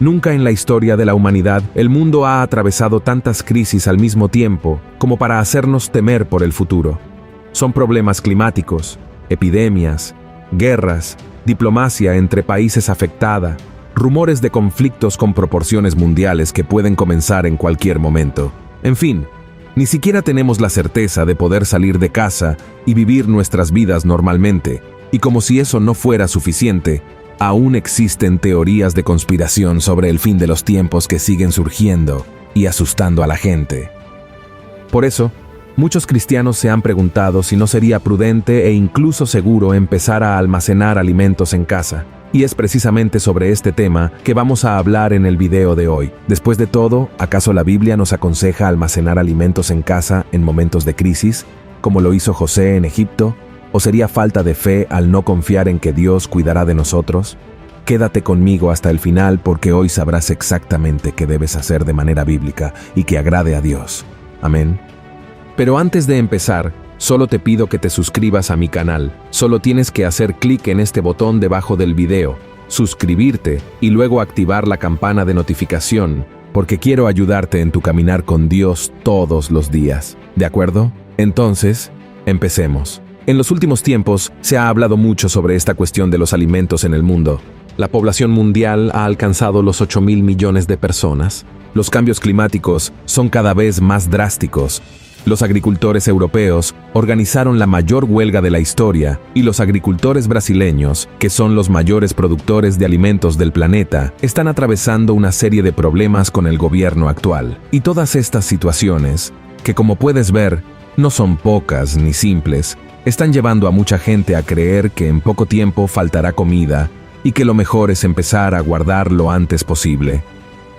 Nunca en la historia de la humanidad el mundo ha atravesado tantas crisis al mismo tiempo como para hacernos temer por el futuro. Son problemas climáticos, epidemias, guerras, diplomacia entre países afectada, rumores de conflictos con proporciones mundiales que pueden comenzar en cualquier momento. En fin, ni siquiera tenemos la certeza de poder salir de casa y vivir nuestras vidas normalmente, y como si eso no fuera suficiente, aún existen teorías de conspiración sobre el fin de los tiempos que siguen surgiendo y asustando a la gente. Por eso, muchos cristianos se han preguntado si no sería prudente e incluso seguro empezar a almacenar alimentos en casa. Y es precisamente sobre este tema que vamos a hablar en el video de hoy. Después de todo, ¿acaso la Biblia nos aconseja almacenar alimentos en casa en momentos de crisis, como lo hizo José en Egipto? ¿O sería falta de fe al no confiar en que Dios cuidará de nosotros? Quédate conmigo hasta el final porque hoy sabrás exactamente qué debes hacer de manera bíblica y que agrade a Dios. Amén. Pero antes de empezar, solo te pido que te suscribas a mi canal. Solo tienes que hacer clic en este botón debajo del video, suscribirte y luego activar la campana de notificación, porque quiero ayudarte en tu caminar con Dios todos los días. ¿De acuerdo? Entonces, empecemos. En los últimos tiempos se ha hablado mucho sobre esta cuestión de los alimentos en el mundo. La población mundial ha alcanzado los 8.000 millones de personas. Los cambios climáticos son cada vez más drásticos. Los agricultores europeos organizaron la mayor huelga de la historia y los agricultores brasileños, que son los mayores productores de alimentos del planeta, están atravesando una serie de problemas con el gobierno actual. Y todas estas situaciones, que como puedes ver, no son pocas ni simples, están llevando a mucha gente a creer que en poco tiempo faltará comida y que lo mejor es empezar a guardar lo antes posible.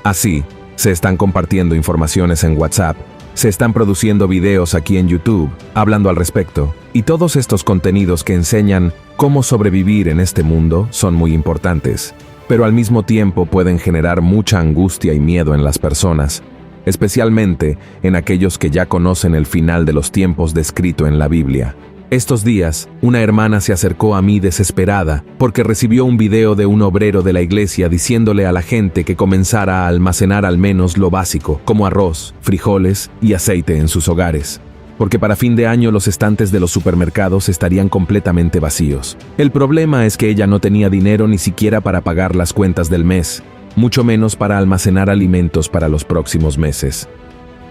Así, se están compartiendo informaciones en WhatsApp, se están produciendo videos aquí en YouTube hablando al respecto, y todos estos contenidos que enseñan cómo sobrevivir en este mundo son muy importantes, pero al mismo tiempo pueden generar mucha angustia y miedo en las personas, especialmente en aquellos que ya conocen el final de los tiempos descrito en la Biblia. Estos días, una hermana se acercó a mí desesperada porque recibió un video de un obrero de la iglesia diciéndole a la gente que comenzara a almacenar al menos lo básico, como arroz, frijoles y aceite en sus hogares, porque para fin de año los estantes de los supermercados estarían completamente vacíos. El problema es que ella no tenía dinero ni siquiera para pagar las cuentas del mes, mucho menos para almacenar alimentos para los próximos meses.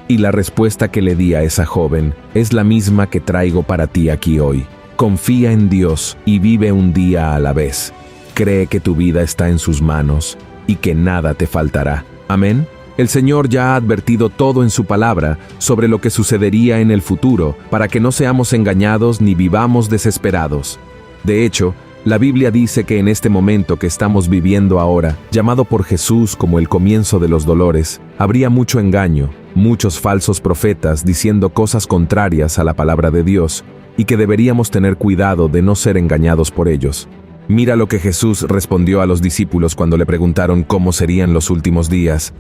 Y la respuesta que le di a esa joven es la misma que traigo para ti aquí hoy. Confía en Dios y vive un día a la vez. Cree que tu vida está en sus manos y que nada te faltará. Amén. El Señor ya ha advertido todo en su palabra sobre lo que sucedería en el futuro para que no seamos engañados ni vivamos desesperados. De hecho, la Biblia dice que en este momento que estamos viviendo ahora, llamado por Jesús como el comienzo de los dolores, habría mucho engaño, muchos falsos profetas diciendo cosas contrarias a la palabra de Dios, y que deberíamos tener cuidado de no ser engañados por ellos. Mira lo que Jesús respondió a los discípulos cuando le preguntaron cómo serían los últimos días.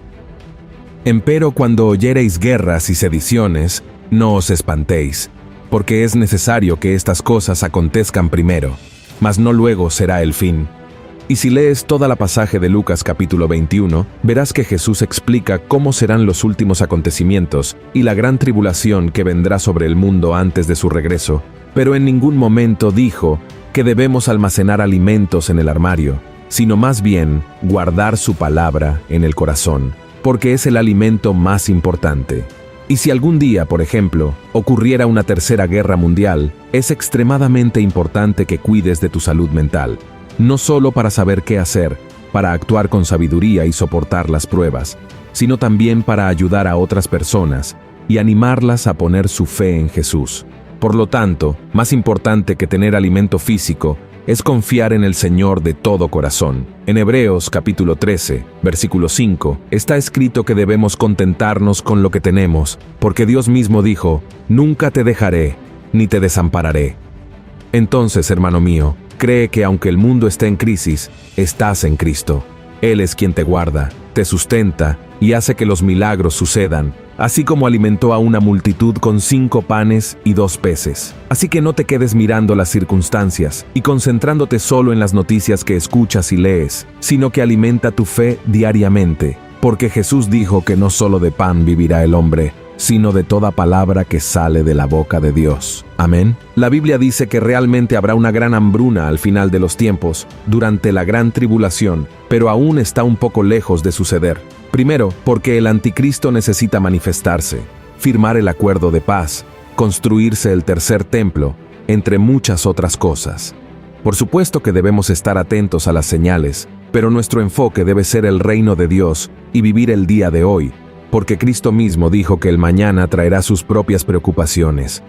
Empero cuando oyereis guerras y sediciones, no os espantéis, porque es necesario que estas cosas acontezcan primero, mas no luego será el fin. Y si lees toda la pasaje de Lucas capítulo 21, verás que Jesús explica cómo serán los últimos acontecimientos y la gran tribulación que vendrá sobre el mundo antes de su regreso, pero en ningún momento dijo que debemos almacenar alimentos en el armario, sino más bien guardar su palabra en el corazón, porque es el alimento más importante. Y si algún día, por ejemplo, ocurriera una tercera guerra mundial, es extremadamente importante que cuides de tu salud mental, no solo para saber qué hacer, para actuar con sabiduría y soportar las pruebas, sino también para ayudar a otras personas y animarlas a poner su fe en Jesús. Por lo tanto, más importante que tener alimento físico es confiar en el Señor de todo corazón. En Hebreos capítulo 13, versículo 5, está escrito que debemos contentarnos con lo que tenemos, porque Dios mismo dijo, «Nunca te dejaré, ni te desampararé». Entonces, hermano mío, cree que aunque el mundo esté en crisis, estás en Cristo. Él es quien te guarda, te sustenta y hace que los milagros sucedan, así como alimentó a una multitud con 5 panes y 2 peces. Así que no te quedes mirando las circunstancias y concentrándote solo en las noticias que escuchas y lees, sino que alimenta tu fe diariamente, porque Jesús dijo que no solo de pan vivirá el hombre, sino de toda palabra que sale de la boca de Dios. Amén. La Biblia dice que realmente habrá una gran hambruna al final de los tiempos, durante la gran tribulación, pero aún está un poco lejos de suceder. Primero, porque el anticristo necesita manifestarse, firmar el acuerdo de paz, construirse el tercer templo, entre muchas otras cosas. Por supuesto que debemos estar atentos a las señales, pero nuestro enfoque debe ser el reino de Dios y vivir el día de hoy, porque Cristo mismo dijo que el mañana traerá sus propias preocupaciones.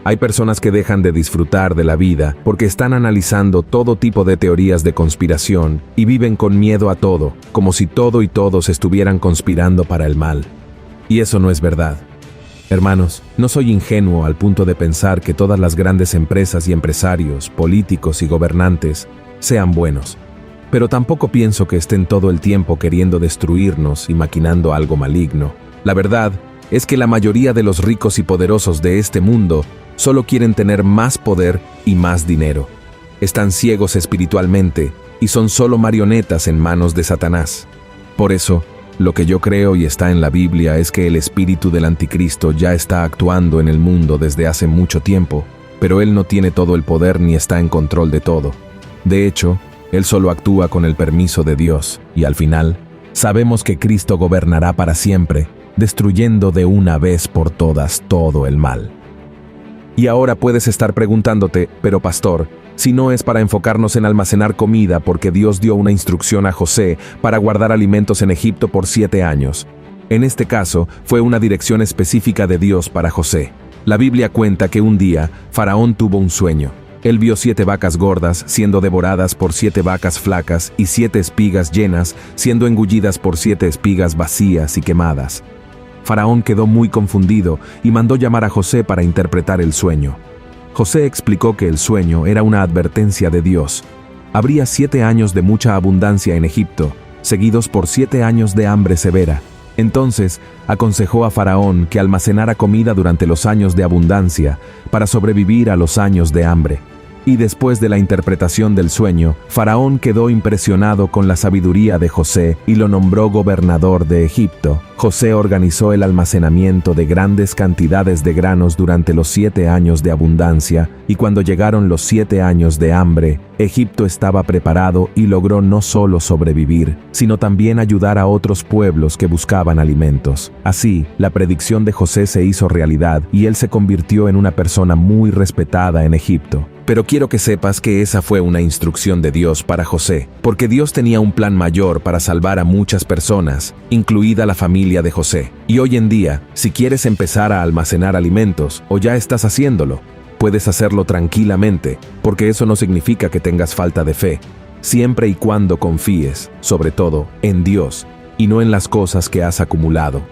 Hay personas que dejan de disfrutar de la vida porque están analizando todo tipo de teorías de conspiración y viven con miedo a todo, como si todo y todos estuvieran conspirando para el mal. Y eso no es verdad. Hermanos, no soy ingenuo al punto de pensar que todas las grandes empresas y empresarios, políticos y gobernantes sean buenos. Pero tampoco pienso que estén todo el tiempo queriendo destruirnos y maquinando algo maligno. La verdad es que la mayoría de los ricos y poderosos de este mundo solo quieren tener más poder y más dinero. Están ciegos espiritualmente y son solo marionetas en manos de Satanás. Por eso, lo que yo creo y está en la Biblia es que el espíritu del anticristo ya está actuando en el mundo desde hace mucho tiempo, pero él no tiene todo el poder ni está en control de todo. De hecho, él solo actúa con el permiso de Dios, y al final, sabemos que Cristo gobernará para siempre, destruyendo de una vez por todas todo el mal. Y ahora puedes estar preguntándote, pero pastor, si no es para enfocarnos en almacenar comida porque Dios dio una instrucción a José para guardar alimentos en Egipto por 7 años. En este caso, fue una dirección específica de Dios para José. La Biblia cuenta que un día, Faraón tuvo un sueño. Él vio 7 vacas gordas siendo devoradas por 7 vacas flacas y 7 espigas llenas siendo engullidas por 7 espigas vacías y quemadas. Faraón quedó muy confundido y mandó llamar a José para interpretar el sueño. José explicó que el sueño era una advertencia de Dios. Habría 7 años de mucha abundancia en Egipto, seguidos por 7 años de hambre severa. Entonces, aconsejó a Faraón que almacenara comida durante los años de abundancia para sobrevivir a los años de hambre. Y después de la interpretación del sueño, Faraón quedó impresionado con la sabiduría de José y lo nombró gobernador de Egipto. José organizó el almacenamiento de grandes cantidades de granos durante los 7 años de abundancia, y cuando llegaron los 7 años de hambre, Egipto estaba preparado y logró no solo sobrevivir, sino también ayudar a otros pueblos que buscaban alimentos. Así, la predicción de José se hizo realidad y él se convirtió en una persona muy respetada en Egipto. Pero quiero que sepas que esa fue una instrucción de Dios para José, porque Dios tenía un plan mayor para salvar a muchas personas, incluida la familia de José. Y hoy en día, si quieres empezar a almacenar alimentos, o ya estás haciéndolo, puedes hacerlo tranquilamente, porque eso no significa que tengas falta de fe, siempre y cuando confíes, sobre todo, en Dios, y no en las cosas que has acumulado.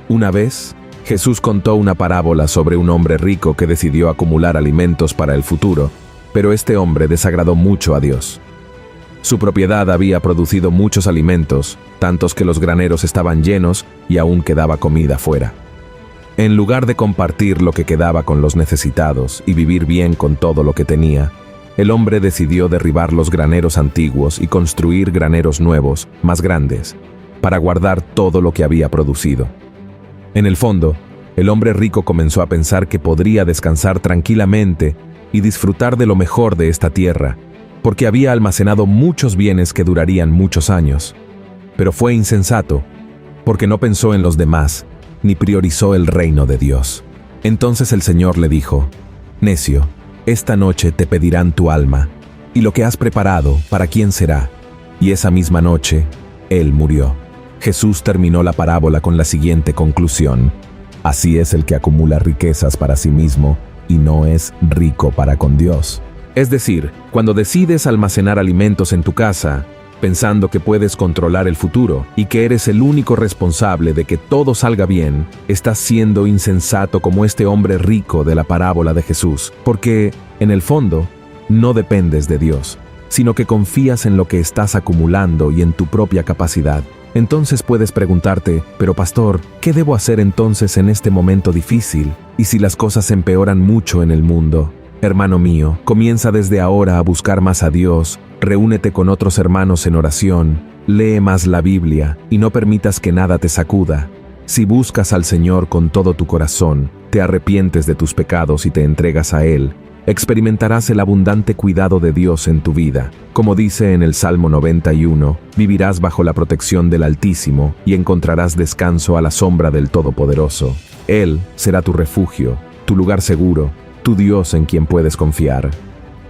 Una vez, Jesús contó una parábola sobre un hombre rico que decidió acumular alimentos para el futuro, pero este hombre desagradó mucho a Dios. Su propiedad había producido muchos alimentos, tantos que los graneros estaban llenos y aún quedaba comida fuera. En lugar de compartir lo que quedaba con los necesitados y vivir bien con todo lo que tenía, el hombre decidió derribar los graneros antiguos y construir graneros nuevos, más grandes, para guardar todo lo que había producido. En el fondo, el hombre rico comenzó a pensar que podría descansar tranquilamente y disfrutar de lo mejor de esta tierra, porque había almacenado muchos bienes que durarían muchos años. Pero fue insensato, porque no pensó en los demás, ni priorizó el reino de Dios. Entonces el Señor le dijo: «Necio, esta noche te pedirán tu alma, y lo que has preparado, ¿para quién será?». Y esa misma noche, él murió. Jesús terminó la parábola con la siguiente conclusión: así es el que acumula riquezas para sí mismo y no es rico para con Dios. Es decir, cuando decides almacenar alimentos en tu casa, pensando que puedes controlar el futuro y que eres el único responsable de que todo salga bien, estás siendo insensato como este hombre rico de la parábola de Jesús, porque, en el fondo, no dependes de Dios, sino que confías en lo que estás acumulando y en tu propia capacidad. Entonces puedes preguntarte, pero pastor, ¿qué debo hacer entonces en este momento difícil? ¿Y si las cosas empeoran mucho en el mundo? Hermano mío, comienza desde ahora a buscar más a Dios, reúnete con otros hermanos en oración, lee más la Biblia y no permitas que nada te sacuda. Si buscas al Señor con todo tu corazón, te arrepientes de tus pecados y te entregas a Él, experimentarás el abundante cuidado de Dios en tu vida. Como dice en el Salmo 91, vivirás bajo la protección del Altísimo y encontrarás descanso a la sombra del Todopoderoso. Él será tu refugio, tu lugar seguro, tu Dios en quien puedes confiar.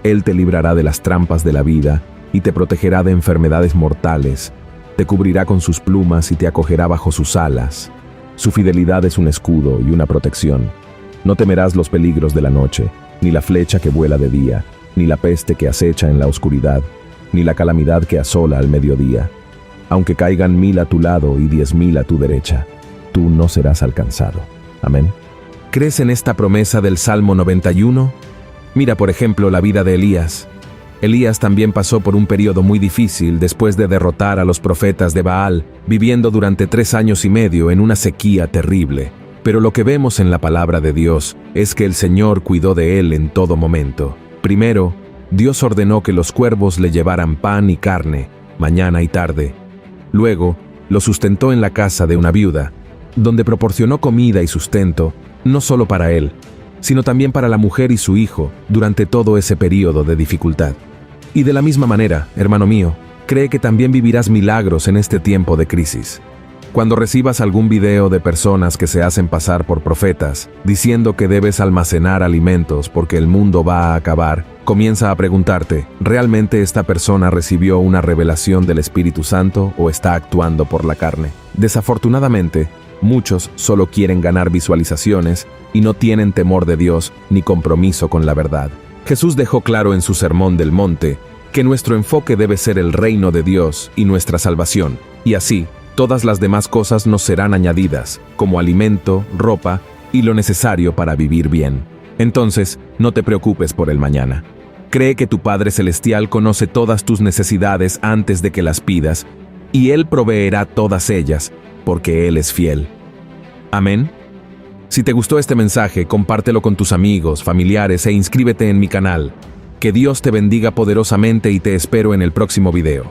Él te librará de las trampas de la vida y te protegerá de enfermedades mortales. Te cubrirá con sus plumas y te acogerá bajo sus alas. Su fidelidad es un escudo y una protección. No temerás los peligros de la noche, ni la flecha que vuela de día, ni la peste que acecha en la oscuridad, ni la calamidad que asola al mediodía. Aunque caigan 1000 a tu lado y 10.000 a tu derecha, tú no serás alcanzado. Amén. ¿Crees en esta promesa del Salmo 91? Mira, por ejemplo, la vida de Elías. Elías también pasó por un periodo muy difícil después de derrotar a los profetas de Baal, viviendo durante 3 años y medio en una sequía terrible. Pero lo que vemos en la palabra de Dios es que el Señor cuidó de él en todo momento. Primero, Dios ordenó que los cuervos le llevaran pan y carne, mañana y tarde. Luego, lo sustentó en la casa de una viuda, donde proporcionó comida y sustento, no solo para él, sino también para la mujer y su hijo durante todo ese periodo de dificultad. Y de la misma manera, hermano mío, cree que también vivirás milagros en este tiempo de crisis. Cuando recibas algún video de personas que se hacen pasar por profetas, diciendo que debes almacenar alimentos porque el mundo va a acabar, comienza a preguntarte, ¿realmente esta persona recibió una revelación del Espíritu Santo o está actuando por la carne? Desafortunadamente, muchos solo quieren ganar visualizaciones y no tienen temor de Dios ni compromiso con la verdad. Jesús dejó claro en su Sermón del Monte que nuestro enfoque debe ser el reino de Dios y nuestra salvación, y así, todas las demás cosas nos serán añadidas, como alimento, ropa y lo necesario para vivir bien. Entonces, no te preocupes por el mañana. Cree que tu Padre Celestial conoce todas tus necesidades antes de que las pidas, y Él proveerá todas ellas, porque Él es fiel. Amén. Si te gustó este mensaje, compártelo con tus amigos, familiares e inscríbete en mi canal. Que Dios te bendiga poderosamente y te espero en el próximo video.